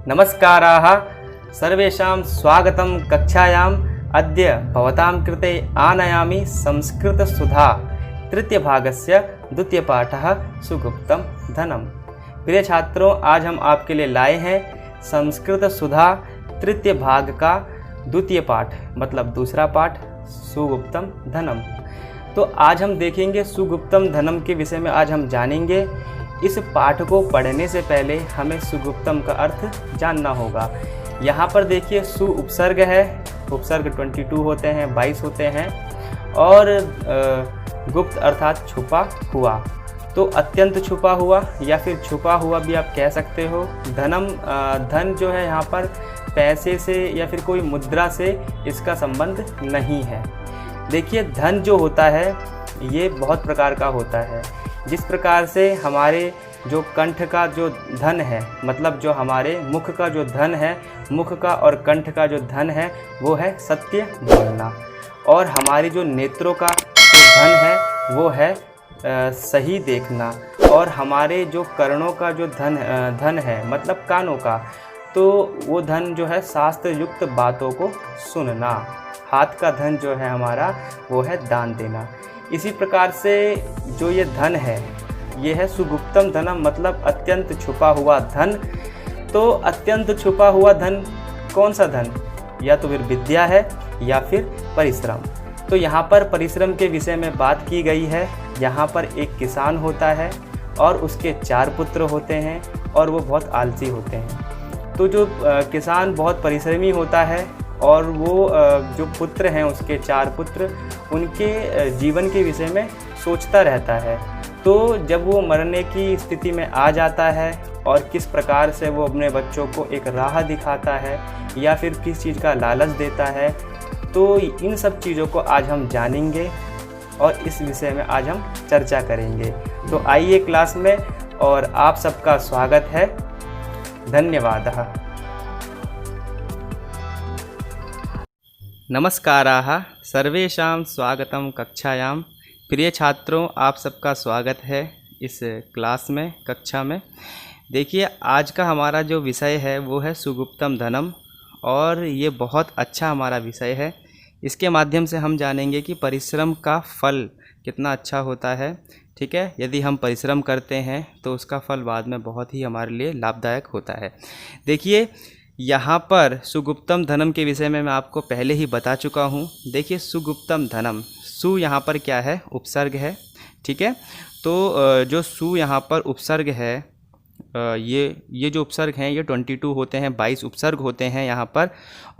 नमस्काराः सर्वेषां स्वागतं कक्षायाम्। अद्य भवतां कृते आनयामि संस्कृतसुधा तृतीयभागस्य द्वितीयपाठः सुगुप्तं धनम्। प्रिय छात्रों, आज हम आपके लिए लाए हैं संस्कृतसुधा तृतीय भाग का द्वितीय पाठ, मतलब दूसरा पाठ सुगुप्तं धनम्। तो आज हम देखेंगे सुगुप्तं धनम् के विषय में आज हम जानेंगे। इस पाठ को पढ़ने से पहले हमें सुगुप्तम का अर्थ जानना होगा। यहाँ पर देखिए सु उपसर्ग है, उपसर्ग 22 होते हैं, 22 होते हैं, और गुप्त अर्थात छुपा हुआ, तो अत्यंत छुपा हुआ या फिर छुपा हुआ भी आप कह सकते हो। धनम, धन जो है यहाँ पर पैसे से या फिर कोई मुद्रा से इसका संबंध नहीं है। देखिए धन जो होता है ये बहुत प्रकार का होता है। जिस प्रकार से हमारे जो कंठ का जो धन है, मतलब जो हमारे मुख का जो धन है, मुख का और कंठ का जो धन है वो है सत्य बोलना, और हमारी जो नेत्रों का जो धन है वो है सही देखना, और हमारे जो कर्णों का जो धन है मतलब कानों का, तो वो धन जो है शास्त्र युक्त बातों को सुनना। हाथ का धन जो है हमारा वो है दान देना। इसी प्रकार से जो ये धन है ये है सुगुप्तम धनम, मतलब अत्यंत छुपा हुआ धन। तो अत्यंत छुपा हुआ धन कौन सा धन? या तो फिर विद्या है या फिर परिश्रम। तो यहाँ पर परिश्रम के विषय में बात की गई है। यहाँ पर एक किसान होता है और उसके 4 पुत्र होते हैं और वो बहुत आलसी होते हैं। तो जो किसान बहुत परिश्रमी होता है और वो जो पुत्र हैं उसके 4 पुत्र, उनके जीवन के विषय में सोचता रहता है। तो जब वो मरने की स्थिति में आ जाता है और किस प्रकार से वो अपने बच्चों को एक राह दिखाता है या फिर किस चीज़ का लालच देता है, तो इन सब चीज़ों को आज हम जानेंगे और इस विषय में आज हम चर्चा करेंगे। तो आइए क्लास में, और आप सबका स्वागत है। धन्यवादः। नमस्काराः सर्वेषां स्वागतं कक्षायां। प्रिय छात्रों, आप सबका स्वागत है इस क्लास में, कक्षा में। देखिए आज का हमारा जो विषय है वो है सुगुप्तम धनम्, और ये बहुत अच्छा हमारा विषय है। इसके माध्यम से हम जानेंगे कि परिश्रम का फल कितना अच्छा होता है। ठीक है, यदि हम परिश्रम करते हैं तो उसका फल बाद में बहुत ही हमारे लिए लाभदायक होता है। देखिए यहाँ पर सुगुप्तम धनम् के विषय में मैं आपको पहले ही बता चुका हूँ। देखिए सुगुप्तम धनम्, सु यहाँ पर क्या है? उपसर्ग है। ठीक है, तो जो सु यहाँ पर उपसर्ग है, ये जो उपसर्ग हैं ये 22 होते हैं, 22 उपसर्ग होते हैं यहाँ पर।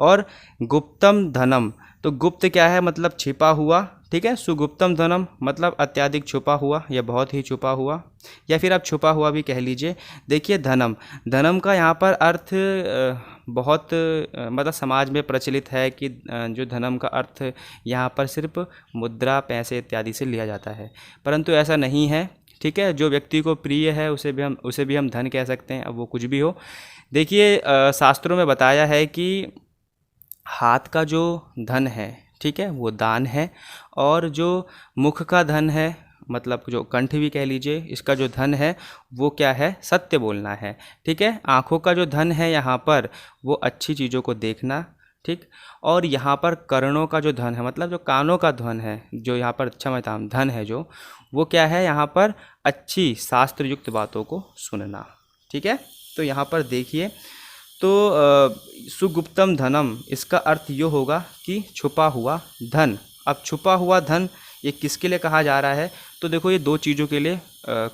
और गुप्तम धनम्, तो गुप्त क्या है? मतलब छिपा हुआ। ठीक है, सुगुप्तम धनम् मतलब अत्यधिक छुपा हुआ या बहुत ही छुपा हुआ, या फिर आप छुपा हुआ भी कह लीजिए। देखिए धनम्, धनम् का यहाँ पर अर्थ बहुत मतलब समाज में प्रचलित है कि जो धनम् का अर्थ यहाँ पर सिर्फ मुद्रा, पैसे इत्यादि से लिया जाता है, परंतु ऐसा नहीं है। ठीक है, जो व्यक्ति को प्रिय है उसे भी हम धन कह सकते हैं, अब वो कुछ भी हो। देखिए शास्त्रों में बताया है कि हाथ का जो धन है, ठीक है, वो दान है, और जो मुख का धन है, मतलब जो कंठ भी कह लीजिए, इसका जो धन है वो क्या है? सत्य बोलना है। ठीक है, आँखों का जो धन है यहाँ पर वो अच्छी चीज़ों को देखना। ठीक, और यहाँ पर कर्णों का जो धन है, मतलब जो कानों का धन है, जो यहाँ पर क्षमता धन है जो, वो क्या है? यहाँ पर अच्छी शास्त्र युक्त बातों को सुनना। ठीक है, तो यहाँ पर देखिए, तो सुगुप्तम धनम् इसका अर्थ ये होगा कि छुपा हुआ धन। अब छुपा हुआ धन ये किसके लिए कहा जा रहा है? तो देखो ये 2 चीज़ों के लिए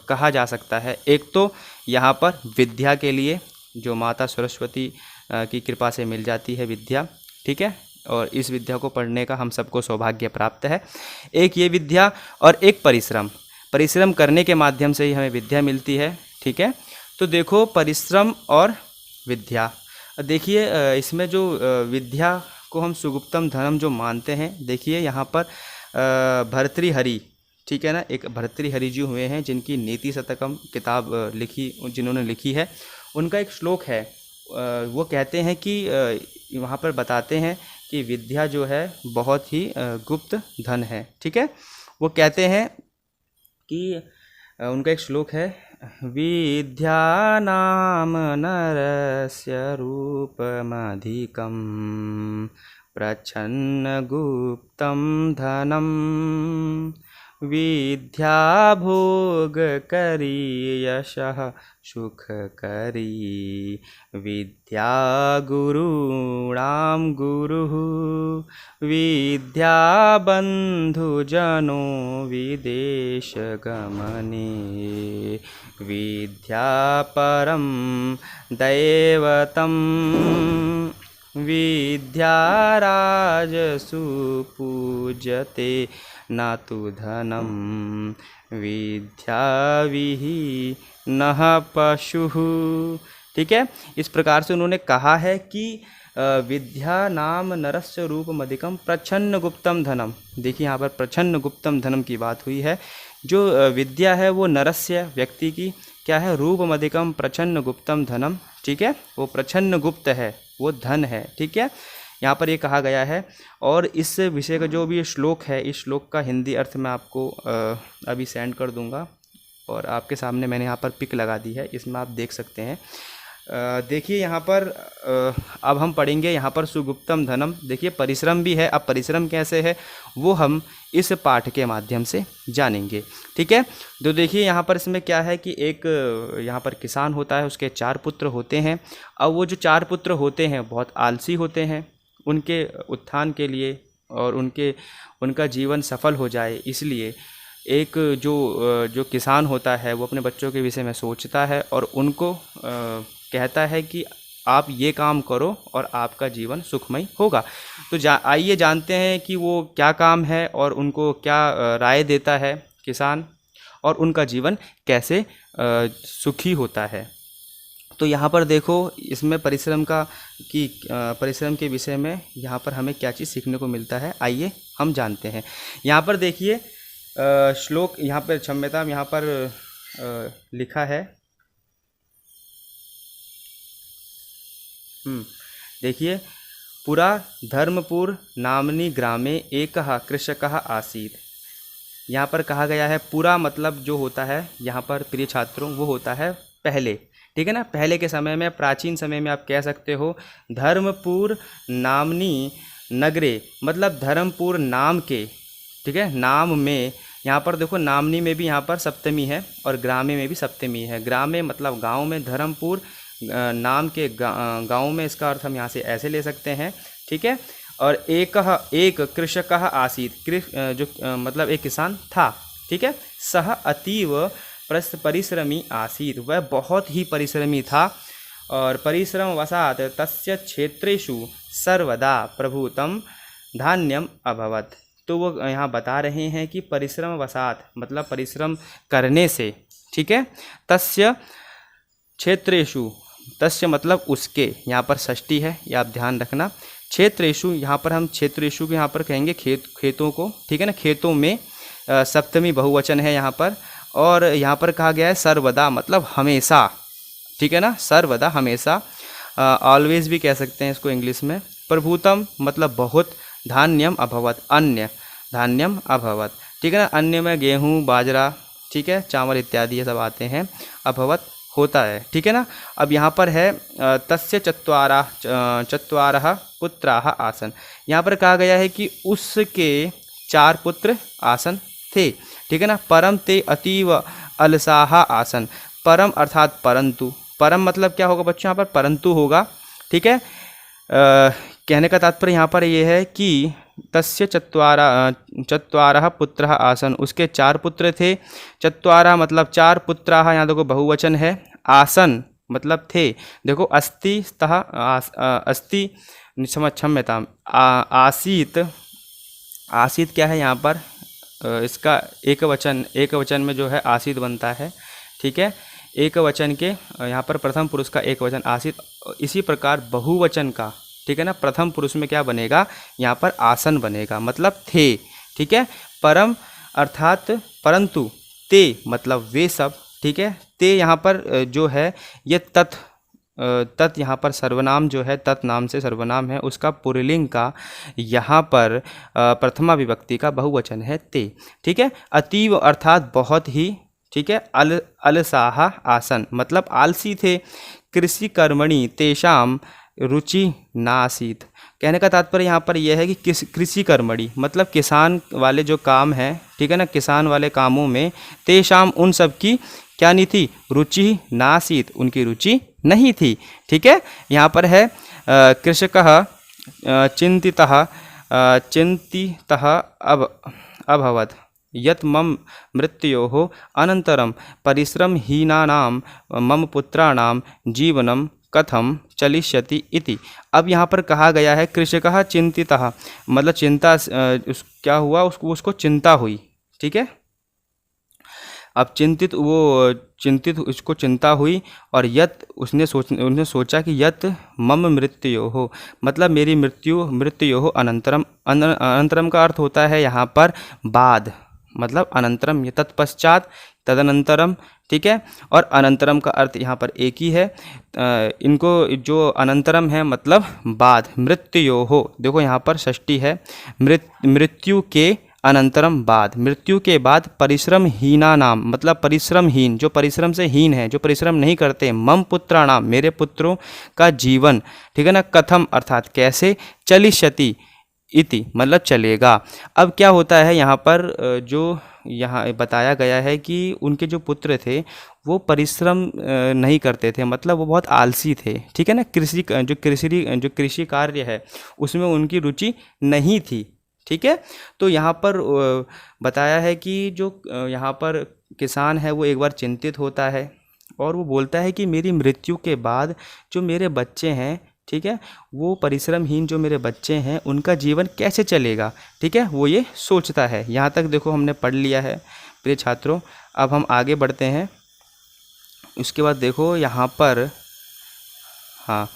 कहा जा सकता है। एक तो यहाँ पर विद्या के लिए, जो माता सरस्वती की कृपा से मिल जाती है विद्या। ठीक है, और इस विद्या को पढ़ने का हम सबको सौभाग्य प्राप्त है। एक ये विद्या, और एक परिश्रम। परिश्रम करने के माध्यम से ही हमें विद्या मिलती है। ठीक है, तो देखो परिश्रम और विद्या। देखिए इसमें जो विद्या को हम सुगुप्तम धनम् जो मानते हैं, देखिए यहाँ पर भर्तृहरि, ठीक है ना, एक भर्तृहरि जी हुए हैं जिनकी नीति शतकम किताब जिन्होंने लिखी है। उनका एक श्लोक है, वो कहते हैं कि वहाँ पर बताते हैं कि विद्या जो है बहुत ही गुप्त धन है। ठीक है, वो कहते हैं कि उनका एक श्लोक है, विद्या नाम नरस्य रूपमधिकं प्रच्छन्नगुप्तं धनं विद्या भोगकरी यशः सुखकरी विद्या गुरूणां गुरुः विद्या बन्धुजनो विदेशगमने विद्या परं दैवतं विद्या राजसु पूज्यते न तु धनं विद्या विहीनः पशुः। ठीक है, इस प्रकार से उन्होंने कहा है कि विद्या नाम नरस्य रूपमधिकम प्रच्छन्न गुप्तम धनम। देखिए यहाँ पर प्रच्छन्न गुप्तम धनम की बात हुई है। जो विद्या है वो नरस्य व्यक्ति की क्या है, रूपमधिकम प्रच्छन्न गुप्तम धनम। ठीक है, वो प्रच्छन्न गुप्त है, वो धन है। ठीक है, यहाँ पर ये कहा गया है। और इस विषय का जो भी श्लोक है, इस श्लोक का हिंदी अर्थ मैं आपको अभी सेंड कर दूंगा और आपके सामने मैंने यहाँ पर पिक लगा दी है, इसमें आप देख सकते हैं। देखिए यहाँ पर अब हम पढ़ेंगे यहाँ पर सुगुप्तम धनम। देखिए परिश्रम भी है, अब परिश्रम कैसे है वो हम इस पाठ के माध्यम से जानेंगे। ठीक है, तो देखिए यहाँ पर इसमें क्या है कि एक यहाँ पर किसान होता है, उसके 4 पुत्र होते हैं। अब वो जो 4 पुत्र होते हैं बहुत आलसी होते हैं। उनके उत्थान के लिए और उनका जीवन सफल हो जाए, इसलिए एक जो किसान होता है वो अपने बच्चों के विषय में सोचता है और उनको कहता है कि आप ये काम करो और आपका जीवन सुखमय होगा। तो आइए जानते हैं कि वो क्या काम है और उनको क्या राय देता है किसान, और उनका जीवन कैसे सुखी होता है। तो यहाँ पर देखो इसमें परिश्रम के विषय में यहाँ पर हमें क्या चीज़ सीखने को मिलता है, आइए हम जानते हैं। यहाँ पर देखिए श्लोक यहाँ पर क्षम्यता यहाँ पर लिखा है। देखिए, पुरा धर्मपुर नामनी ग्रामे एकः कृषकः आसीत्। यहाँ पर कहा गया है पुरा मतलब जो होता है यहाँ पर प्रिय छात्रों वो होता है पहले। ठीक है ना, पहले के समय में, प्राचीन समय में आप कह सकते हो धर्मपुर नामनी नगरे, मतलब धर्मपुर नाम के। ठीक है, नाम में यहाँ पर देखो नामनी में भी यहाँ पर सप्तमी है और ग्रामे में भी सप्तमी है। ग्रामे मतलब गांव में, धर्मपुर नाम के गांव में, इसका अर्थ हम यहाँ से ऐसे ले सकते हैं। ठीक है, और एक कृषकः आसीत्, जो मतलब एक किसान था। ठीक है, सह अतीव परिश्रमी आसीत्, वह बहुत ही परिश्रमी था और परिश्रम वशात तस्य क्षेत्रेषु सर्वदा प्रभुतं धान्यम अभवत्। तो वो यहाँ बता रहे हैं कि परिश्रम वशात मतलब परिश्रम करने से। ठीक है, तस्य क्षेत्रेषु, तस्य मतलब उसके, यहाँ पर षष्ठी है, ये आप ध्यान रखना। क्षेत्रेषु यहाँ पर हम क्षेत्रेषु के यहाँ पर कहेंगे खेतों को। ठीक है ना, खेतों में सप्तमी बहुवचन है यहाँ पर। और यहाँ पर कहा गया है सर्वदा मतलब हमेशा। ठीक है ना, सर्वदा हमेशा, ऑलवेज भी कह सकते हैं इसको इंग्लिश में। प्रभुतम मतलब बहुत, धान्यम अभवत अन्य, धान्यम अभवत। ठीक है ना, अन्य में गेहूँ बाजरा, ठीक है, चावल इत्यादि ये सब आते हैं, अभवत होता है। ठीक है ना, अब यहाँ पर है तस्य चत्वारः पुत्राः आसन। यहाँ पर कहा गया है कि उसके 4 पुत्र आसन थे। ठीक है ना, परम ते अतीव अलसाः आसन। परम अर्थात परंतु, परम मतलब क्या होगा बच्चों, यहाँ पर परंतु होगा। ठीक है, कहने का तात्पर्य यहाँ पर ये है कि तस्य चत्वारः पुत्रः आसन, उसके 4 पुत्र थे। चत्वारः मतलब 4 पुत्राः, यहाँ देखो बहुवचन है। आसन मतलब थे, देखो अस्ति स्तः अस्ति क्षम्यताम् आसीत, आसीत क्या है यहाँ पर, इसका एक वचन में जो है आसीत बनता है। ठीक है, एक वचन के यहाँ पर प्रथम पुरुष का एक वचन आसीत। इसी प्रकार बहुवचन का, ठीक है ना, प्रथम पुरुष में क्या बनेगा, यहाँ पर आसन बनेगा मतलब थे। ठीक है, परम अर्थात परंतु, ते मतलब वे सब। ठीक है, ते यहाँ पर जो है ये तत् यहाँ पर सर्वनाम जो है, तत् नाम से सर्वनाम है, उसका पुल्लिंग का यहाँ पर प्रथमा विभक्ति का बहुवचन है ते। ठीक है, अतीव अर्थात बहुत ही। ठीक है। अलसाहा आसन मतलब आलसी थे। कृषि कर्मणि तेषाम रुचि नासीत। कहने का तात्पर्य यहाँ पर यह है कि कृषि कर्मणि मतलब किसान वाले जो काम हैं, ठीक है ना, किसान वाले कामों में तेषाम उन सब की क्या नहीं थी, रुचि नासीत, उनकी रुचि नहीं थी। ठीक है। यहाँ पर है कृषकः चिंतितः अभवत् यत् मम मृत्योः अनन्तरं परिश्रमहीनानां मम पुत्राणां जीवनं कथम चलिष्यति इति। अब यहाँ पर कहा गया है कृषकः चिंतितः मतलब चिंता क्या हुआ, उसको चिंता हुई। ठीक है। अब चिंतित उसको चिंता हुई और यत उसने सोचा कि यत मम मृत्यो हो मतलब मेरी मृत्यु हो अनंतरम का अर्थ होता है यहाँ पर बाद, मतलब अनंतरम तत्पश्चात तदनंतरम। ठीक है। और अनंतरम का अर्थ यहाँ पर एक ही है। इनको जो अनंतरम है मतलब बाद, मृत्यो हो देखो यहाँ पर षष्ठी है, मृत्यु के अनंतरम बाद, मृत्यु के बाद परिश्रमहीना नाम मतलब परिश्रमहीन, जो परिश्रम से हीन है, जो परिश्रम नहीं करते, मम पुत्राणाम मेरे पुत्रों का जीवन, ठीक है ना, कथम अर्थात कैसे, चलिष्यति इति मतलब चलेगा। अब क्या होता है यहाँ पर जो यहाँ बताया गया है कि उनके जो पुत्र थे वो परिश्रम नहीं करते थे, मतलब वो बहुत आलसी थे। ठीक है ना। जो कृषि कार्य है उसमें उनकी रुचि नहीं थी। ठीक है। तो यहाँ पर बताया है कि जो यहाँ पर किसान है वो एक बार चिंतित होता है और वो बोलता है कि मेरी मृत्यु के बाद जो मेरे बच्चे हैं, ठीक है, वो परिश्रमहीन जो मेरे बच्चे हैं उनका जीवन कैसे चलेगा। ठीक है। वो ये सोचता है। यहाँ तक देखो हमने पढ़ लिया है प्रिय छात्रों। अब हम आगे बढ़ते हैं। उसके बाद देखो यहाँ पर हाँ,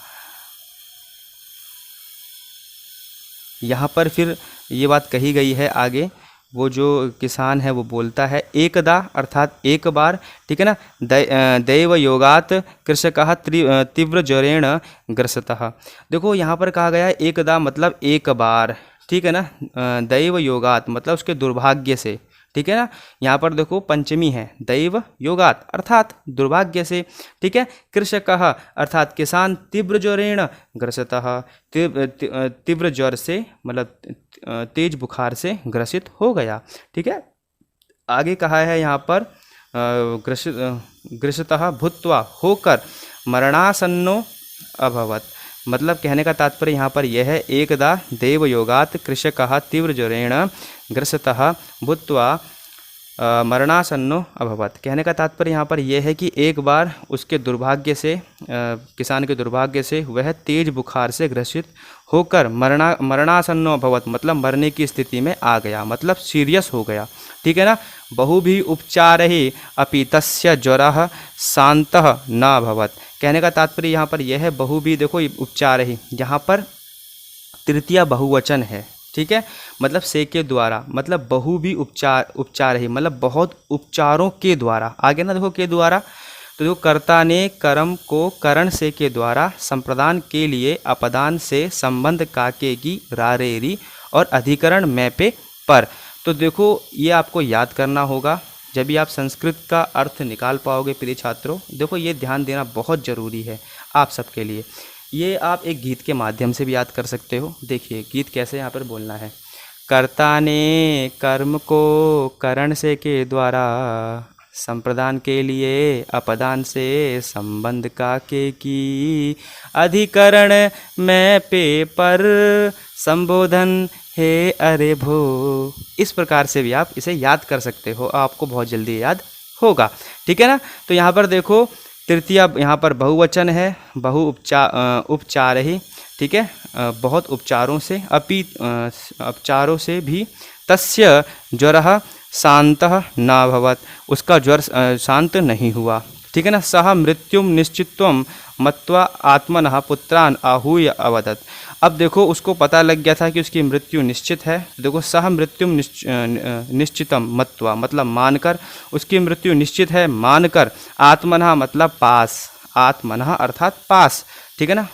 यहाँ पर फिर ये बात कही गई है आगे। वो जो किसान है वो बोलता है एकदा अर्थात एक बार, ठीक है ना, दैव योगात कृषकः तीव्र ज्वरेण ग्रस्तः। देखो यहाँ पर कहा गया है एकदा मतलब एक बार, ठीक है ना, दैव योगात मतलब उसके दुर्भाग्य से। ठीक है ना। यहाँ पर देखो पंचमी है, दैव योगात अर्थात दुर्भाग्य से। ठीक है। कृषकः अर्थात किसान तीव्र ज्वरेण ग्रसितः तीव्र ज्वर से मतलब तेज बुखार से ग्रसित हो गया। ठीक है। आगे कहा है यहाँ पर ग्रसितः भूत्वा होकर मरणासन्नो अभवत् मतलब कहने का तात्पर्य यहाँ पर यह है एकदा देवयोगात कृषकः तीव्र ज्वरेण ग्रसितः भूत्वा मरणासन्नो अभवत्। कहने का तात्पर्य यहाँ पर यह है कि एक बार उसके दुर्भाग्य से किसान के दुर्भाग्य से वह तेज बुखार से ग्रसित होकर मरणासन्नो अभवत् मतलब मरने की स्थिति में आ गया, मतलब सीरियस हो गया। ठीक है ना। बहु भी उपचारैः अपि तस्य ज्वरः शान्तः न अभवत्। कहने का तात्पर्य यहाँ पर यह है बहु भी देखो उपचारैः, यहाँ पर तृतीया बहुवचन है। ठीक है। मतलब से के द्वारा मतलब बहु भी उपचार ही मतलब बहुत उपचारों के द्वारा। आगे ना देखो के द्वारा, तो देखो कर्ता ने कर्म को करण से के द्वारा संप्रदान के लिए अपदान से संबंध काके की रारेरी और अधिकरण मैं पे पर। तो देखो ये आपको याद करना होगा जब भी आप संस्कृत का अर्थ निकाल पाओगे प्रिय छात्रों। देखो ये ध्यान देना बहुत ज़रूरी है आप सबके लिए। ये आप एक गीत के माध्यम से भी याद कर सकते हो। देखिए गीत कैसे यहाँ पर बोलना है। कर्ता ने कर्म को करण से के द्वारा संप्रदान के लिए अपदान से संबंध काके की अधिकरण में पे पर संबोधन हे अरे भो। इस प्रकार से भी आप इसे याद कर सकते हो, आपको बहुत जल्दी याद होगा। ठीक है ना। तो यहाँ पर देखो तृतीया यहाँ पर बहुवचन है, बहु उपचार ही। ठीक है। बहुत उपचारों से उपचारों से भी तस्य ज्वरः शान्तः नाभवत् उसका ज्वर शांत नहीं हुआ। ठीक है ना। सह मृत्युम निश्चित्वम मत्वा आत्मनः पुत्रान आहूय अवदत्। अब देखो उसको पता लग गया था कि उसकी मृत्यु निश्चित है। देखो सह मृत्युम निश्चितम मत्वा मतलब मानकर, उसकी मृत्यु निश्चित है मानकर, आत्मनः मतलब पास, आत्मनः अर्थात पास। ठीक है ना।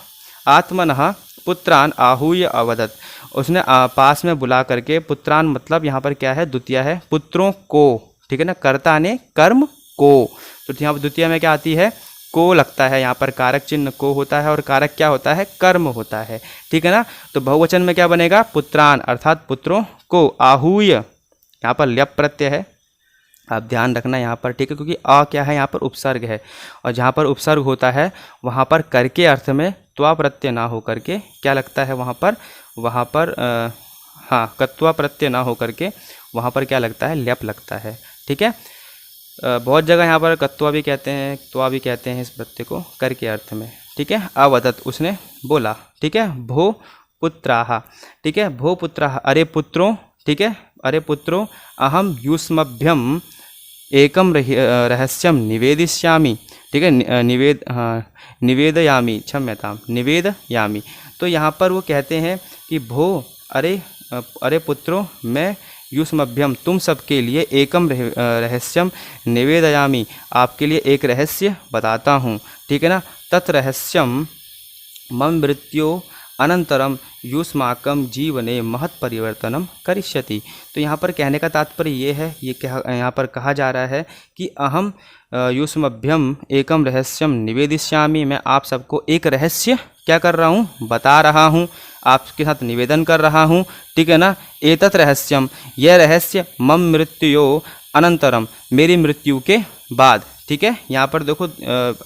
आत्मनः पुत्रान आहूय अवदत् उसने पास में बुला करके, पुत्रान मतलब यहाँ पर क्या है द्वितीय है, पुत्रों को। ठीक है ना। कर्ता ने कर्म को। तो यहाँ पर द्वितीय में क्या आती है, को लगता है, यहाँ पर कारक चिन्ह को होता है और कारक क्या होता है, कर्म होता है, ठीक है ना। तो बहुवचन में क्या बनेगा, पुत्रान अर्थात पुत्रों को। आहूय यहाँ पर ल्यप प्रत्यय है, आप ध्यान रखना यहाँ पर, ठीक है, क्योंकि आ क्या है यहाँ पर उपसर्ग है, और जहाँ पर उपसर्ग होता है वहाँ पर कर के अर्थ में त्वा प्रत्यय ना हो करके क्या लगता है वहाँ पर हाँ कत्वा प्रत्यय ना हो करके वहाँ पर क्या लगता है, ल्यप लगता है, ठीक है। बहुत जगह यहाँ पर कत्वा भी कहते हैं, त्वा भी कहते हैं इस प्रत्यय को कर के अर्थ में, ठीक है। अवदत उसने बोला, ठीक है। भो पुत्राः, ठीक है, भो पुत्राः अरे पुत्रों, ठीक है, अरे पुत्रों अहम युष्मभ्यम एकम रहस्यम निवेदिष्यामि, ठीक है, निवेदयामि, क्षम्यतां निवेदयामि। तो यहाँ पर वो कहते हैं कि भो अरे पुत्रों मैं युष्मभ्यम तुम सबके लिए एकम रहस्यम निवेदयामि आपके लिए एक रहस्य बताता हूँ, ठीक है ना। तत् रहस्यम मम मृत्यो अनंतरम युष्माकम जीवने महत् परिवर्तनम करिष्यति। तो यहाँ पर कहने का तात्पर्य ये है, ये यहाँ पर कहा जा रहा है कि अहम युष्मभ्यम एकम रहस्यम निवेदिष्यामि, मैं आप सबको एक रहस्य क्या कर रहा हूँ, बता रहा हूँ, आपके साथ निवेदन कर रहा हूँ, ठीक है ना। एतत् रहस्यम यह रहस्य मम मृत्यो अनंतरम मेरी मृत्यु के बाद, ठीक है। यहाँ पर देखो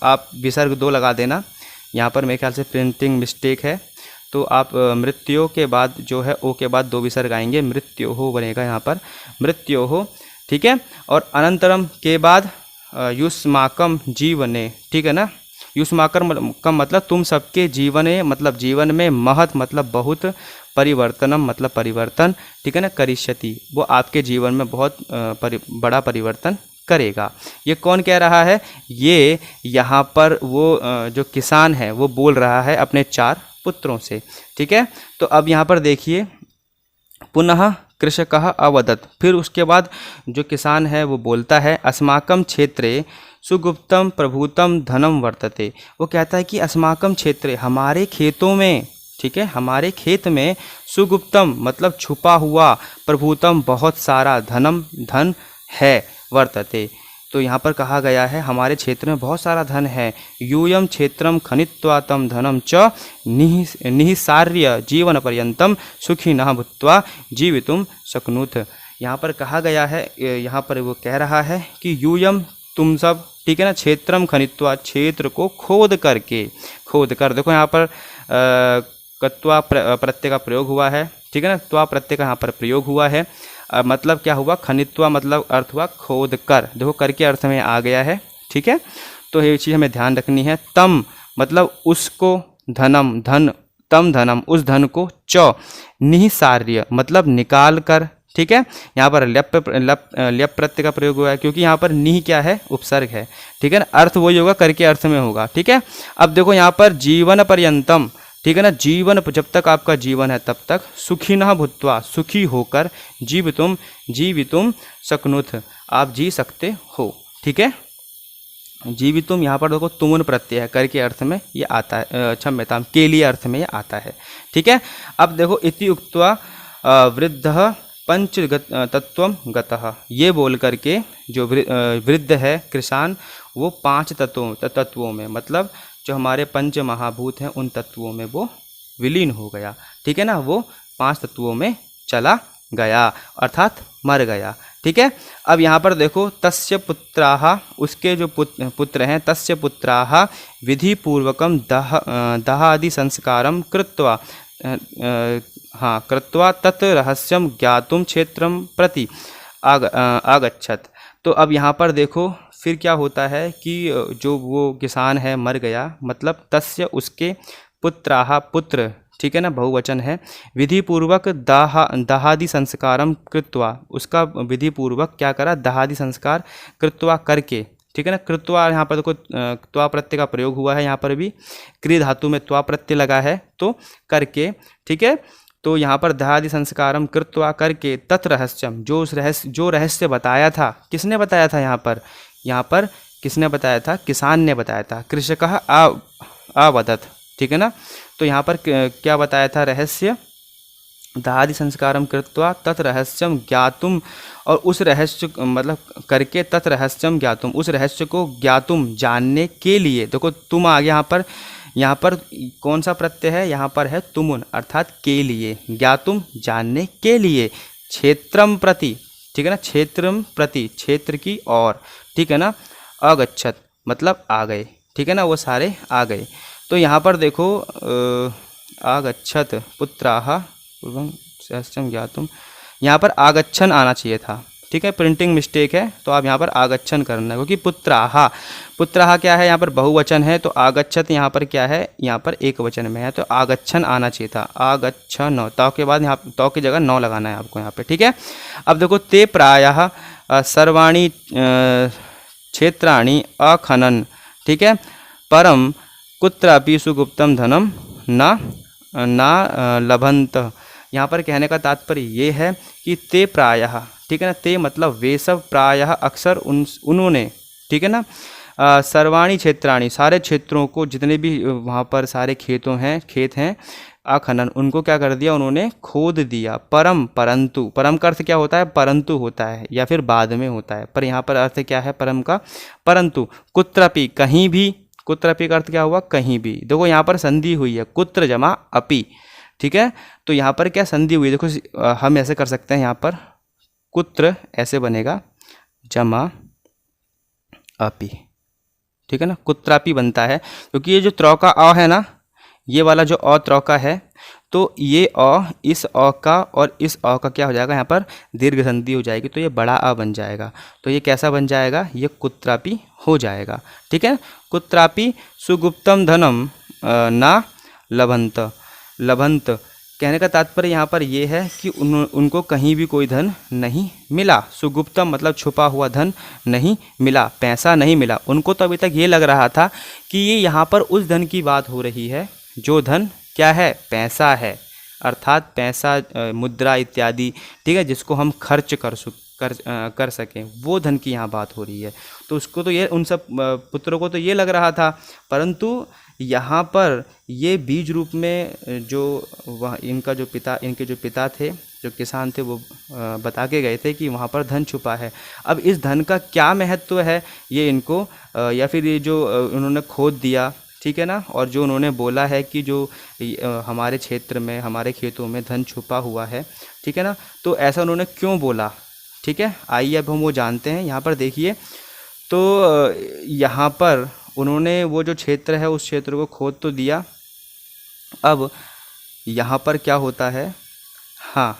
आप विसर्ग 2 लगा देना, यहाँ पर मेरे ख्याल से प्रिंटिंग मिस्टेक है, तो आप मृत्यु के बाद जो है ओ के बाद 2 विसर्ग आएंगे, मृत्यु हो बनेगा यहाँ पर, मृत्यु हो, ठीक है। और अनंतरम के बाद युष्माकम जीवने, ठीक है ना। युष्माकम का मतलब तुम सबके जीवने मतलब जीवन में, महत मतलब बहुत, परिवर्तनम मतलब परिवर्तन, ठीक है ना, करिष्यति वो आपके जीवन में बहुत बड़ा परिवर्तन करेगा। ये कौन कह रहा है, ये यहाँ पर वो जो किसान है वो बोल रहा है अपने 4 पुत्रों से, ठीक है। तो अब यहाँ पर देखिए पुनः कृषकः अवदत्, फिर उसके बाद जो किसान है वो बोलता है अस्माकं क्षेत्रे सुगुप्तम प्रभुतम धनम वर्तते। वो कहता है कि अस्माकं क्षेत्रे हमारे खेतों में, ठीक है, हमारे खेत में सुगुप्तम मतलब छुपा हुआ, प्रभुतम बहुत सारा, धनम धन है, वर्तते तो यहाँ पर कहा गया है हमारे क्षेत्र में बहुत सारा धन है। यूयम क्षेत्रम खनित्वा तम धनम च निहिसार्य जीवन पर्यंतम सुखी न भूत्वा जीवितुम शक्नुत। यहाँ पर कहा गया है, यहाँ पर वो कह रहा है कि यूयम तुम सब, ठीक है ना, क्षेत्रम खनित्वा क्षेत्र को खोद कर, देखो यहाँ पर कत्वा प्रत्यय का प्रयोग हुआ है, ठीक है ना, त्वा प्रत्यय का यहाँ पर प्रयोग हुआ है। मतलब क्या हुआ, खनित्वा मतलब अर्थ हुआ खोद कर, देखो कर के अर्थ में आ गया है, ठीक है। तो ये चीज़ हमें ध्यान रखनी है। तम मतलब उसको, धनम धन, तम धनम उस धन को, च निहिसार्य मतलब निकाल कर, ठीक है। यहाँ पर ल्यप प्रत्यय का प्रयोग हुआ है क्योंकि यहाँ पर निह क्या है, उपसर्ग है, ठीक है ना, अर्थ वही होगा करके अर्थ में होगा, ठीक है। अब देखो यहाँ पर जीवन पर्यंतम, ठीक है ना, जीवन जब तक आपका जीवन है तब तक, सुखी न भूत्वा सुखी होकर, जीवितुम शक्नुत आप जी सकते हो, ठीक है। जीवितुम यहाँ पर देखो तुमुन प्रत्यय है, कर के अर्थ में ये आता है, क्षम्यताम के लिए अर्थ में ये आता है, ठीक है। अब देखो इति उक्त्वा वृद्धः पंच तत्वम गतः, ये बोल करके जो वृद्ध है किसान वो 5 तत्वों में मतलब जो हमारे पंच महाभूत हैं उन तत्वों में वो विलीन हो गया, ठीक है ना, वो 5 तत्वों में चला गया अर्थात मर गया, ठीक है। अब यहाँ पर देखो तस्य पुत्राः, उसके जो पुत्र हैं, तस्य पुत्राः विधि पूर्वकम दहादि संस्कारम कृत्वा, हाँ कृत्वा तत् रहस्यम ज्ञातुम क्षेत्रम प्रति आगच्छत। तो अब यहाँ पर देखो फिर क्या होता है कि जो वो किसान है मर गया, मतलब तस्य उसके पुत्राः पुत्र, ठीक है ना, बहुवचन है, विधि पूर्वक दहादि संस्कारम कृत्वा, उसका विधि पूर्वक क्या करा, दहादि संस्कार कृत्वा करके, ठीक है ना। कृत्वा यहाँ पर देखो त्वा प्रत्यय का प्रयोग हुआ है, यहाँ पर भी क्रिय धातु में त्वा प्रत्यय लगा है तो करके, ठीक है। तो यहाँ पर दहादि संस्कारम कृत्वा करके तत् रहस्यम, जो रहस्य बताया था, किसने बताया था, यहाँ पर किसने बताया था, किसान ने बताया था, कृषकः अवदत्, ठीक है ना। तो यहाँ पर क्या बताया था रहस्य, दहादि संस्कारम कृत्वा तत् रहस्यम ज्ञातुम, और उस रहस्य मतलब करके तत् रहस्यम ज्ञातुम, उस रहस्य को ज्ञातुम जानने के लिए। देखो तुम आ गया यहाँ पर कौन सा प्रत्यय है, यहाँ पर है तुमुन, अर्थात के लिए, ज्ञातुम जानने के लिए, क्षेत्रम प्रति, ठीक है ना, क्षेत्रम प्रति क्षेत्र की ओर, ठीक है ना, अगच्छत मतलब आ गए, ठीक है ना, वो सारे आ गए। तो यहाँ पर देखो आगच्छत पुत्राः पूर्वं सहस्रम ज्ञातुम, यहाँ पर आगच्छन आना चाहिए था, ठीक है, प्रिंटिंग मिस्टेक है, तो आप यहाँ पर आगच्छन करना है, क्योंकि पुत्राः, पुत्राः क्या है, यहाँ पर बहुवचन है, तो आगच्छत यहाँ पर क्या है, यहाँ पर एक वचन में है, तो आगच्छन आना चाहिए था, आगच्छन, तौ के बाद यहाँ तौ की जगह नौ लगाना है आपको यहाँ पे, ठीक है। अब देखो ते प्रायः सर्वाणि क्षेत्राणि अखनन, ठीक है, परम कुत्रापि सुगुप्तम धनम ना लभंत। यहाँ पर कहने का तात्पर्य ये है कि ते प्रायः, ठीक है ना, ते मतलब वे सब, प्रायः अक्सर उन्होंने, ठीक है ना, सर्वाणी क्षेत्राणी सारे क्षेत्रों को, जितने भी वहाँ पर सारे खेत हैं, अखनन उनको क्या कर दिया, उन्होंने खोद दिया। परम परंतु, परम का अर्थ क्या होता है, परंतु होता है या फिर बाद में होता है, पर यहाँ पर अर्थ क्या है परम का, परंतु, कुत्रपि कहीं भी, कुत्रपि का अर्थ क्या हुआ, कहीं भी। देखो यहाँ पर संधि हुई है, कुत्र जमा अपि, ठीक है, तो यहाँ पर क्या संधि हुई है, देखो हम ऐसे कर सकते हैं, यहाँ पर कुत्र ऐसे बनेगा जमा अपि, ठीक है ना, कुत्रापि बनता है, क्योंकि ये जो त्रौका अ है ना, ये वाला जो अ त्रौका है, तो ये अ, इस अ का और इस अ का क्या हो जाएगा, यहाँ पर दीर्घ संधि हो जाएगी, तो ये बड़ा अ बन जाएगा, तो ये कैसा बन जाएगा, ये कुत्रापि हो जाएगा, ठीक है। कुत्रापि सुगुप्तम धनम ना लभंत, लभंत कहने का तात्पर्य यहाँ पर ये है कि उनको कहीं भी कोई धन नहीं मिला, सुगुप्तम मतलब छुपा हुआ धन नहीं मिला, पैसा नहीं मिला उनको। तो अभी तक ये लग रहा था कि ये यहाँ पर उस धन की बात हो रही है जो धन क्या है, पैसा है, अर्थात पैसा, मुद्रा इत्यादि, ठीक है, जिसको हम खर्च कर सकें, वो धन की यहाँ बात हो रही है। तो उसको तो ये, उन सब पुत्रों को तो ये लग रहा था, परंतु यहाँ पर ये बीज रूप में जो वह इनके जो पिता थे, जो किसान थे, वो बता के गए थे कि वहाँ पर धन छुपा है। अब इस धन का क्या महत्व है ये इनको, या फिर ये जो उन्होंने खोद दिया, ठीक है ना, और जो उन्होंने बोला है कि जो हमारे क्षेत्र में, हमारे खेतों में धन छुपा हुआ है, ठीक है ना, तो ऐसा उन्होंने क्यों बोला, ठीक है, आइए अब हम वो जानते हैं। यहाँ पर देखिए, तो यहाँ पर उन्होंने वो जो क्षेत्र है उस क्षेत्र को खोद तो दिया। अब यहाँ पर क्या होता है, हाँ,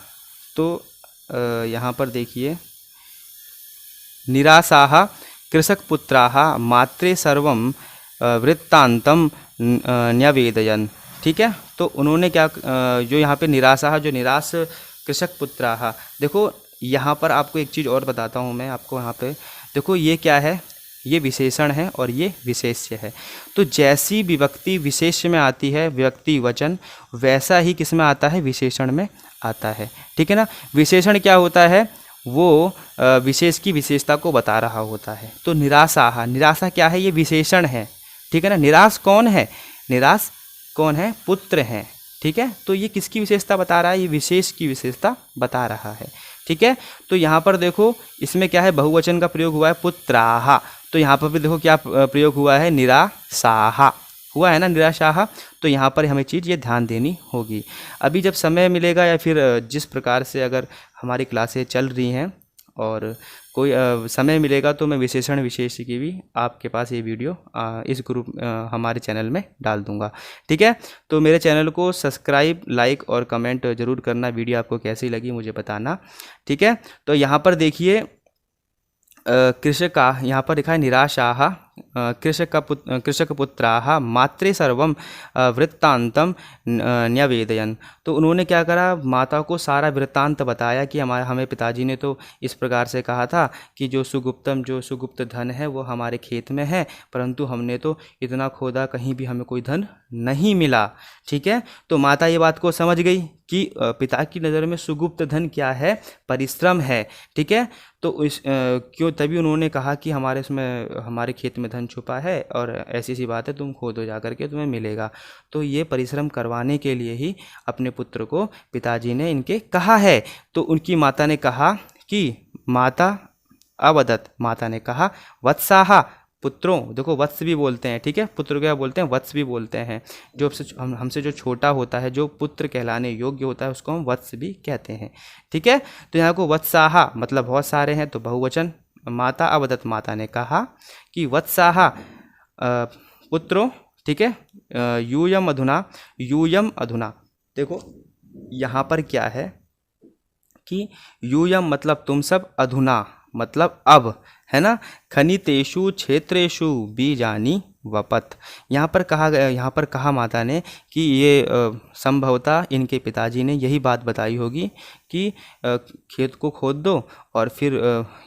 तो यहाँ पर देखिए, निरासाः कृषकपुत्राः मात्रे सर्वं वृत्तांतम न्यवेदयन्, ठीक है। तो उन्होंने क्या, जो यहाँ पे निराशा, जो निराश कृषकपुत्राः, देखो यहाँ पर आपको एक चीज़ और बताता हूँ मैं आपको, यहाँ पे देखो ये क्या है, ये विशेषण है और ये विशेष्य है। तो जैसी विभक्ति विशेष्य में आती है, विभक्ति वचन, वैसा ही किस में आता है, विशेषण में आता है, ठीक है ना। विशेषण क्या होता है, वो विशेष की विशेषता को बता रहा होता है। तो निराशा, निराशा क्या है, ये विशेषण है, ठीक है ना। निराश कौन है, निराश कौन है, पुत्र हैं, ठीक है। तो ये किसकी विशेषता बता रहा है, ये विशेष की विशेषता बता रहा है, ठीक है। तो यहाँ पर देखो, इसमें क्या है, बहुवचन का प्रयोग हुआ है, पुत्राः, तो यहाँ पर भी देखो क्या प्रयोग हुआ है, निराशाः हुआ है ना, निराशाः। तो यहाँ पर हमें चीज़ ये ध्यान देनी होगी। अभी जब समय मिलेगा, या फिर जिस प्रकार से अगर हमारी क्लासें चल रही हैं और कोई समय मिलेगा, तो मैं विशेषण विशेष की भी आपके पास ये वीडियो इस ग्रुप हमारे चैनल में डाल दूंगा, ठीक है। तो मेरे चैनल को सब्सक्राइब, लाइक और कमेंट ज़रूर करना। वीडियो आपको कैसी लगी मुझे बताना, ठीक है। तो यहाँ पर देखिए, कृषका, यहाँ पर लिखा है निराशाः कृषकपुत्राः मात्रे सर्वं वृत्तांतम न्यवेदयन्। तो उन्होंने क्या करा, माता को सारा वृत्तांत बताया कि हमें पिताजी ने तो इस प्रकार से कहा था कि जो सुगुप्त धन है वो हमारे खेत में है, परंतु हमने तो इतना खोदा, कहीं भी हमें कोई धन नहीं मिला, ठीक है। तो माता ये बात को समझ गई कि पिता की नज़र में सुगुप्त धन क्या है, परिश्रम है, ठीक है। तो इस क्यों, तभी उन्होंने कहा कि हमारे खेत में धन छुपा है और ऐसी सी बात है, तुम खोदो जा करके तुम्हें मिलेगा। तो ये परिश्रम करवाने के लिए ही अपने पुत्र को पिताजी ने इनके कहा है। तो उनकी माता ने कहा कि माता अवदत, माता ने कहा वत्साहा पुत्रों, देखो वत्स भी बोलते हैं, ठीक है, पुत्र को क्या बोलते हैं, वत्स भी बोलते हैं। जो हमसे जो छोटा होता है, जो पुत्र कहलाने योग्य होता है, उसको हम वत्स भी कहते हैं, ठीक है। तो यहाँ को वत्साहा मतलब बहुत सारे हैं, तो बहुवचन। माता अवदत, माता ने कहा कि वत्साहा पुत्रों, ठीक है। यूयम अधुना, यूयम अधुना, देखो यहाँ पर क्या है कि यूयम मतलब तुम सब, अधुना मतलब अब, है ना। खनितेषु क्षेत्रेषु बीजानि वपत, यहाँ पर कहा माता ने कि ये संभवतः इनके पिताजी ने यही बात बताई होगी कि खेत को खोद दो, और फिर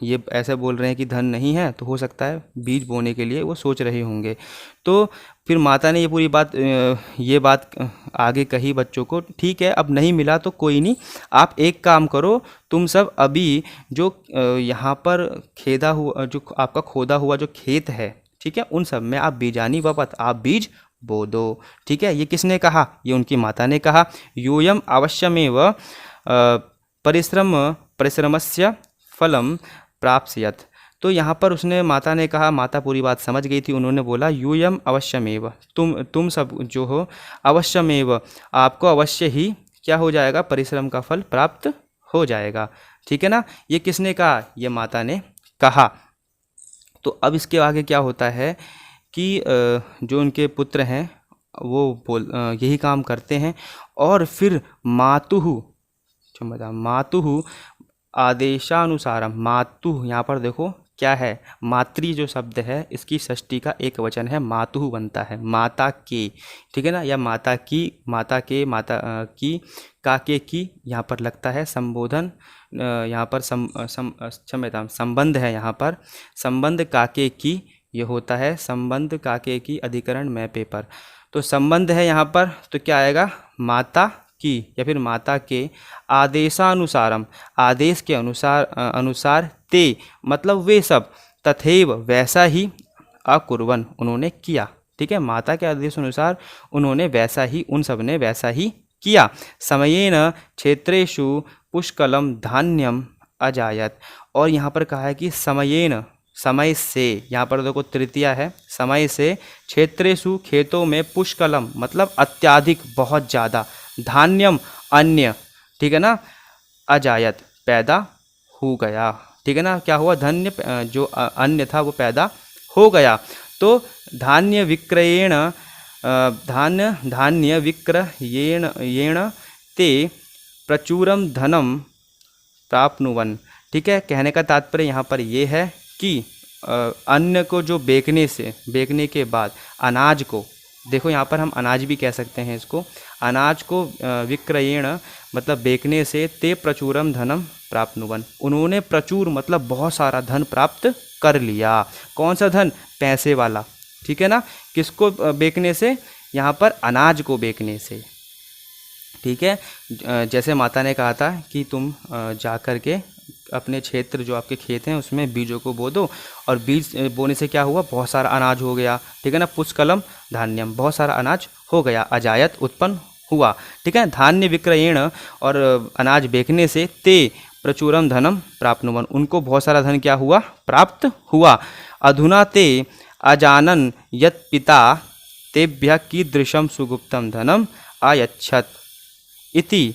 ये ऐसे बोल रहे हैं कि धन नहीं है, तो हो सकता है बीज बोने के लिए वो सोच रहे होंगे। तो फिर माता ने ये पूरी बात ये बात आगे कही बच्चों को, ठीक है अब नहीं मिला तो कोई नहीं, आप एक काम करो, तुम सब अभी जो यहाँ पर खेदा हुआ, जो आपका खोदा हुआ जो खेत है, ठीक है, उन सब में आप बीजानी वपत, आप बीज बो दो, ठीक है। ये किसने कहा, ये उनकी माता ने कहा। यूयम अवश्यमेव परिश्रमस्य फलम प्राप्स्यत, तो यहाँ पर उसने, माता ने कहा, माता पूरी बात समझ गई थी, उन्होंने बोला यूयम अवश्यमेव, तुम सब जो हो, अवश्यमेव आपको अवश्य ही क्या हो जाएगा, परिश्रम का फल प्राप्त हो जाएगा, ठीक है ना। ये किसने कहा, ये माता ने कहा। तो अब इसके आगे क्या होता है कि जो उनके पुत्र हैं वो यही काम करते हैं, और फिर मातुहु आदेशानुसारम, मातु यहाँ पर देखो क्या है, मातृ जो शब्द है इसकी षष्ठी का एक वचन है, मातुहु बनता है, माता के, ठीक है ना, या माता की, माता के, माता की, काके की, यहाँ पर लगता है संबोधन, यहाँ पर संबंध है, यहाँ पर संबंध काके की, ये होता है संबंध काके की अधिकरण में पेपर, तो संबंध है यहाँ पर, तो क्या आएगा, माता की या फिर माता के आदेशानुसारम, आदेश के अनुसार ते मतलब वे सब, तथैव वैसा ही, अकुर्वन उन्होंने किया, ठीक है, माता के आदेश अनुसार उन्होंने वैसा ही, उन सब ने वैसा ही किया। समयेन क्षेत्रेषु पुष्कलम धान्यम अजायत, और यहाँ पर कहा है कि समयेन, समय से, यहाँ पर देखो तृतीया है, समय से, क्षेत्रेषु खेतों में, पुष्कलम मतलब अत्याधिक बहुत ज़्यादा, धान्यम अन्य, ठीक है ना, अजायत पैदा हो गया, ठीक है ना, क्या हुआ, धन्य जो अन्य था वो पैदा हो गया। तो धान्य विक्रयेण धान्य विक्रयेण ते प्रचुरम धनम प्राप्नुवन, ठीक है। कहने का तात्पर्य यहाँ पर ये है कि अन्न को जो बेचने के बाद अनाज को, देखो यहाँ पर हम अनाज भी कह सकते हैं इसको, अनाज को विक्रयेण मतलब बेचने से, ते प्रचुरम धनम प्राप्नुवन, उन्होंने प्रचुर मतलब बहुत सारा धन प्राप्त कर लिया। कौन सा धन, पैसे वाला, ठीक है ना, किसको बेचने से, यहाँ पर अनाज को बेचने से, ठीक है। जैसे माता ने कहा था कि तुम जा कर के अपने क्षेत्र जो आपके खेत हैं उसमें बीजों को बो दो, और बीज बोने से क्या हुआ, बहुत सारा अनाज हो गया, ठीक है ना, पुष्कलम धान्यम बहुत सारा अनाज हो गया, अजायत उत्पन्न हुआ, ठीक है। धान्य विक्रयेण और अनाज बेचने से, ते प्रचुरम धनम प्राप्नुवन उनको बहुत सारा धन क्या हुआ, प्राप्त हुआ। अधुना ते अजानन यत् पिता तेभ्यः कीदृशम सुगुप्तम धनम आयच्छत इति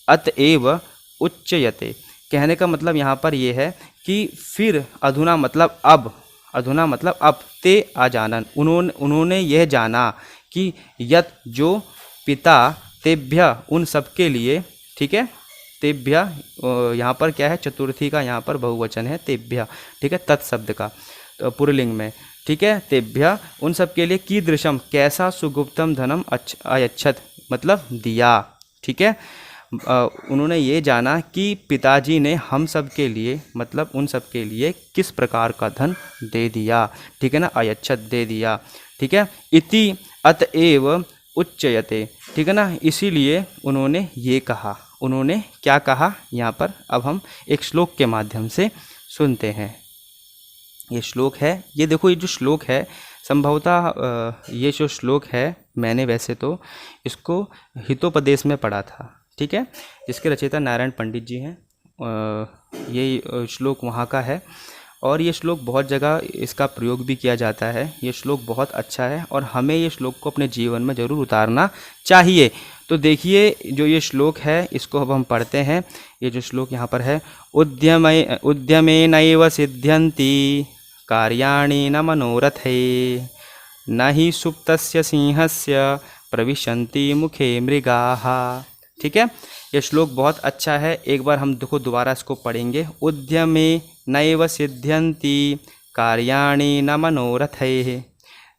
अतएव उच्यते, कहने का मतलब यहाँ पर ये है कि फिर अधुना मतलब अब, ते अजानन उन्होंने यह जाना कि यत जो पिता, तेभ्य उन सब के लिए, ठीक है, तेभ्य यहाँ पर क्या है, चतुर्थी का यहाँ पर बहुवचन है तेभ्य, ठीक है, तत्शब्द का पुरलिंग में, ठीक है, तेभ्य उन सब के लिए, कीदृशम कैसा, सुगुप्तम धनम अयच्छत मतलब दिया, ठीक है। उन्होंने ये जाना कि पिताजी ने हम सब के लिए मतलब उन सब के लिए किस प्रकार का धन दे दिया, ठीक है ना, अयच्छत दे दिया, ठीक है। इति अतएव उच्यते, ठीक है ना, इसीलिए उन्होंने ये कहा, उन्होंने क्या कहा यहाँ पर, अब हम एक श्लोक के माध्यम से सुनते हैं। ये श्लोक है, ये देखो ये जो श्लोक है संभवतः ये जो श्लोक है मैंने वैसे तो इसको हितोपदेश में पढ़ा था, ठीक है, जिसके रचयिता नारायण पंडित जी हैं। ये श्लोक वहाँ का है और ये श्लोक बहुत जगह इसका प्रयोग भी किया जाता है। ये श्लोक बहुत अच्छा है और हमें ये श्लोक को अपने जीवन में ज़रूर उतारना चाहिए। तो देखिए जो ये श्लोक है इसको अब हम पढ़ते हैं। ये जो श्लोक यहाँ पर है, उद्यमेनैव सिद्ध्यन्ति कार्याणि न मनोरथे न हि सुप्तस्य सिंहस्य प्रविशन्ति मुखे मृगाः। ठीक है, ये श्लोक बहुत अच्छा है। एक बार हम देखो दोबारा इसको पढ़ेंगे। उद्यमे नैव सिद्ध्यन्ति कार्याणि न मनोरथैः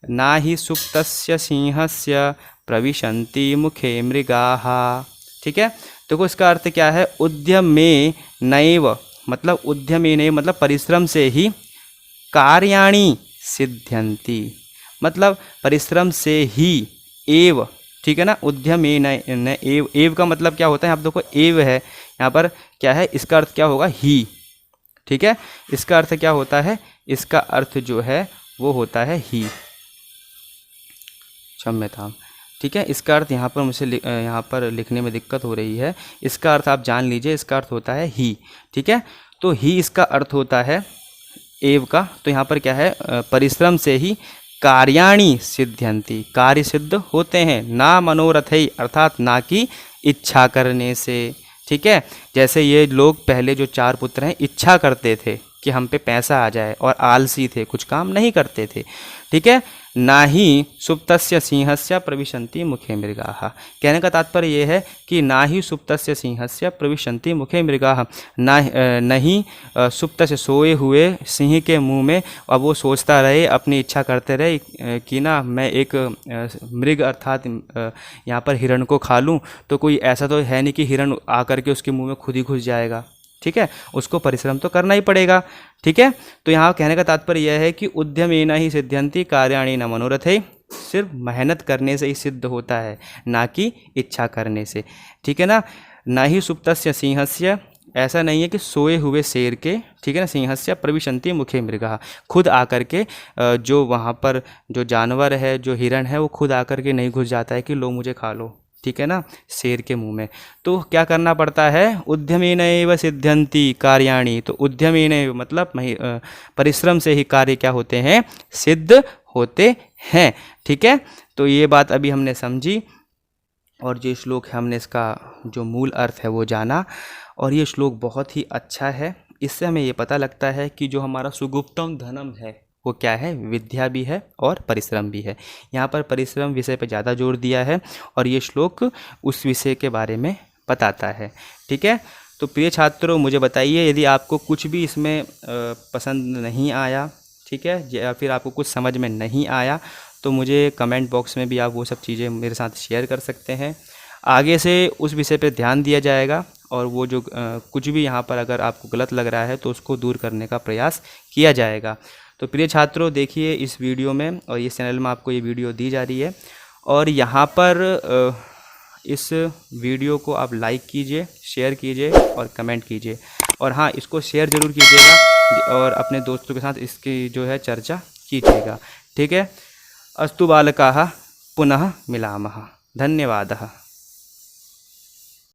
न हि सुप्तस्य सिंहस्य प्रविशन्ति मुखे मृगाः। ठीक है, देखो इसका अर्थ क्या है। उद्यमे नैव मतलब उद्यमे नैव मतलब परिश्रम से ही, कार्याणि सिद्ध्यन्ति मतलब परिश्रम से ही, एव, ठीक है ना। उद्यमे न एव, एव का मतलब क्या होता है, आप देखो एव है यहाँ पर क्या है, इसका अर्थ क्या होगा, ही। ठीक है, इसका अर्थ क्या होता है, इसका अर्थ जो है वो होता है ही, क्षम्यताम। ठीक है, इसका अर्थ यहाँ पर मुझे यहाँ पर लिखने में दिक्कत हो रही है। इसका अर्थ आप जान लीजिए, इसका अर्थ होता है ही। ठीक है, तो ही इसका अर्थ होता है एव का। तो यहाँ पर क्या है, परिश्रम से ही कार्याणि सिद्ध्यन्ति, कार्य सिद्ध होते हैं, ना मनोरथै अर्थात ना कि इच्छा करने से। ठीक है, जैसे ये लोग पहले जो 4 पुत्र हैं इच्छा करते थे कि हम पे पैसा आ जाए और आलसी थे, कुछ काम नहीं करते थे। ठीक है, ना ही सुप्तस्य सिंहस्य प्रविशन्ति मुखे मृगाः। कहने का तात्पर्य ये है कि ना ही सुप्तस्य सिंहस्य प्रविशन्ति मुखे मृगाः, नहीं सुप्त से सोए हुए सिंह के मुंह में अब वो सोचता रहे, अपनी इच्छा करते रहे कि ना मैं एक मृग अर्थात यहाँ पर हिरण को खा लूँ। तो कोई ऐसा तो है नहीं कि हिरण आकर के उसके मुंह में खुद ही घुस जाएगा। ठीक है, उसको परिश्रम तो करना ही पड़ेगा। ठीक है, तो यहाँ कहने का तात्पर्य यह है कि उद्यमेन ही सिद्ध्यन्ति कार्याणि न मनोरथै, सिर्फ मेहनत करने से ही सिद्ध होता है, ना कि इच्छा करने से। ठीक है ना। न ही सुप्तस्य सिंहस्य, ऐसा नहीं है कि सोए हुए शेर के, ठीक है ना, सिंहस्य प्रविशन्ति मुखे मृगाः, खुद आकर के जो वहाँ पर जो जानवर है, जो हिरण है, वो खुद आकर के नहीं घुस जाता है कि लो मुझे खा लो। ठीक है ना, शेर के मुंह में। तो क्या करना पड़ता है, उद्यमेनैव सिद्ध्यन्ति कार्याणि। तो उद्यमेनैव मतलब परिश्रम से ही कार्य क्या होते हैं, सिद्ध होते हैं। ठीक है, तो ये बात अभी हमने समझी और जो श्लोक है हमने इसका जो मूल अर्थ है वो जाना। और ये श्लोक बहुत ही अच्छा है। इससे हमें ये पता लगता है कि जो हमारा सुगुप्तम धनम है वो क्या है, विद्या भी है और परिश्रम भी है। यहाँ पर परिश्रम विषय पर ज़्यादा जोर दिया है और ये श्लोक उस विषय के बारे में बताता है। ठीक है, तो प्रिय छात्रों मुझे बताइए यदि आपको कुछ भी इसमें पसंद नहीं आया, ठीक है, या फिर आपको कुछ समझ में नहीं आया, तो मुझे कमेंट बॉक्स में भी आप वो सब चीज़ें मेरे साथ शेयर कर सकते हैं। आगे से उस विषय पर ध्यान दिया जाएगा और वो जो कुछ भी यहाँ पर अगर आपको गलत लग रहा है तो उसको दूर करने का प्रयास किया जाएगा। तो प्रिय छात्रों देखिए इस वीडियो में और इस चैनल में आपको ये वीडियो दी जा रही है और यहाँ पर इस वीडियो को आप लाइक कीजिए, शेयर कीजिए और कमेंट कीजिए। और हाँ, इसको शेयर ज़रूर कीजिएगा और अपने दोस्तों के साथ इसकी जो है चर्चा कीजिएगा। ठीक है, अस्तु बालकाः पुनः मिलामः। धन्यवादः।